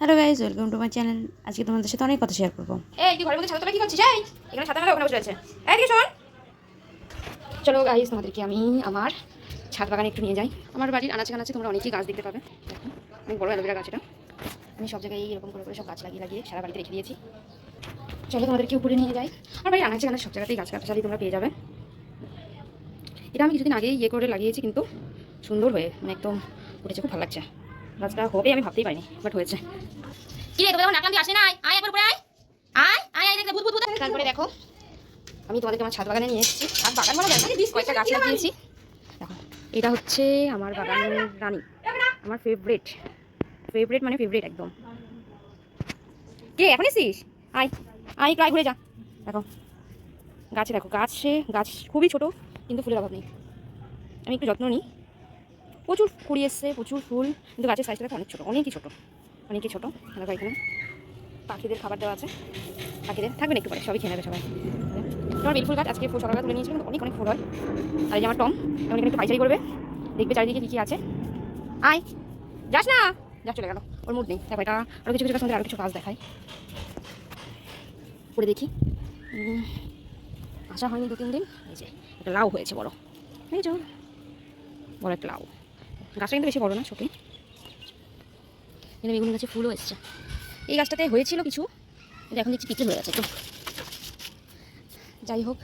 Hello guys, welcome to my channel. আজকে তোমাদের সাথে অনেক কথা শেয়ার করবো। এই তুই ঘরের মধ্যে ছাতা তলা কি করছিস? এই এখানে ছাতা মেলা ওখানে বসে আছে। এই দিকে শোন। চলো গাইস, তোমাদেরকে আমি আমার ছাদ বাগানে একটু নিয়ে যাই। আমার বাড়ির আনাচে কানাচে তোমরা অনেকই গাছ দেখতে পাবে। দেখো অনেক বড় অ্যালোভেরা গাছ এটা। আমি সব জায়গায় এরকম করে সব গাছ লাগিয়ে সারা বাড়িতে রেখে দিয়েছি। চলো তোমাদেরকে উপরে নিয়ে যাই। আমার বাড়ির আনাচে কানাচে সব জায়গাতেই গাছ গাছালি তোমরা পেয়ে যাবে। এটা আমি কিছুদিন আগেই করে লাগিয়েছি, কিন্তু সুন্দর হয়ে একদম উঠেছে, খুব ভালো লাগছে। গাছটা হবে আমি ভাবতেই পারিনি, বাট হয়েছে। কি রে, তোমরা এখন নাকলাম দিয়ে আসে নাই? আয় একবার উপরে আয়। আয় আয় আয়, দেখতে ভূত ভূত ভূত। তারপরে দেখো আমি তোমাদেরকে আমার ছাদ বাগানে নিয়ে এসেছি। ছাদ বাগান বলা যায় না, কয়েকটা গাছ লাগিয়েছি। দেখো এটা হচ্ছে আমার বাগানের রানী, আমার ফেভারিট মানে ফেভারিট একদম। কে এখন এসিস? আয় আয়, একটু আয়, ঘুরে যা। দেখো গাছ খুবই ছোট, কিন্তু ফুলের অভাব নেই। আমি একটু যত্ন নিই। প্রচুর কুড়ি এসছে, প্রচুর ফুল, কিন্তু গাছের সাইজটা দেখো অনেক ছোটো, অনেকই ছোটো। দেখো এখানে পাখিদের খাবার দেওয়া আছে। পাখিদের থাকবেন একটু পরে, সবই খেয়ে নেবে সবাই। তোমার বেল ফুল গাছ আজকে ফুল সকালে তুলে নিয়েছিলাম, অনেক ফুল হয়। আর এই যে আমার টম, এমন এখানে একটু পাইচারি করবে, দেখবে চারিদিকে কী কী আছে। আয়, যাস না, যা চলে গেল, ওর মুড নেই। দেখো এটা আরও কিছু গাছ, আরও কিছু গাছ দেখায়, করে দেখি। আসা হয়নি 2-3 দিন। এই যে একটা লাউ হয়েছে বড়, এই যে বড় একটা লাউ। গাছটা কিন্তু বেশি বড় না, ছোটোই। এখানে বেগুন গাছে ফুলও এসছে। এই গাছটাতে হয়েছিল কিছু, কিন্তু এখন দেখছি পিঁপড়ে হয়ে গেছে। তো যাই হোক,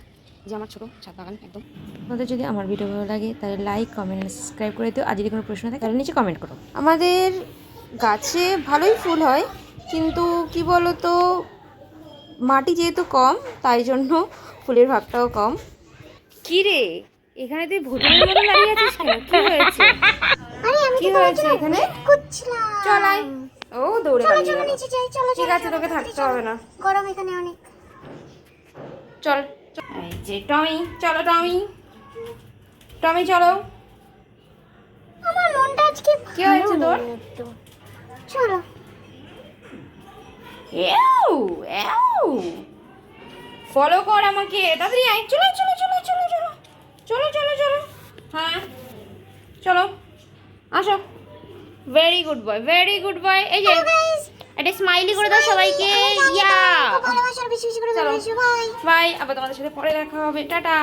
যে আমার ছোটো ছাদ বাগান একদম। তোমাদের যদি আমার ভিডিও ভালো লাগে তাহলে লাইক, কমেন্ট, সাবস্ক্রাইব করে দিও। আর যদি কোনো প্রশ্ন থাকে তাহলে নিচে কমেন্ট করো। আমাদের গাছে ভালোই ফুল হয়, কিন্তু কি বলো তো, মাটি যেহেতু কম, তাই জন্য ফুলের ভাগটাও কম। কি রে, এখানে তুই ভূতের মতো দাঁড়িয়ে আছিস কেন? কি হয়েছে? কি হয়েছে এখানে? চল আয়। ও দৌড়ে পালিয়ে গেল। ঠিক আছে, তোকে থাকতে হবে না, গরম এখানে অনেক। চল। এই যে টমি, চলো টমি, টমি চলো। আমার মনটা আজকে কি হয়েছে তোর? একটু চলো। ফলো কর আমাকে, তাড়াতাড়ি আয়। চলো চলো চলো চলো চলো চলো চলো চলো। হ্যাঁ চলো, আসো। Very good boy, very good boy. এই যে একটা স্মাইলি করে দাও সবাইকে। ইয়া, ভালোবাসার বেশি বেশি করে চলো ভালোবাসো। Bye bye. আবার তোমাদের সাথে পরে দেখা হবে, টাটা।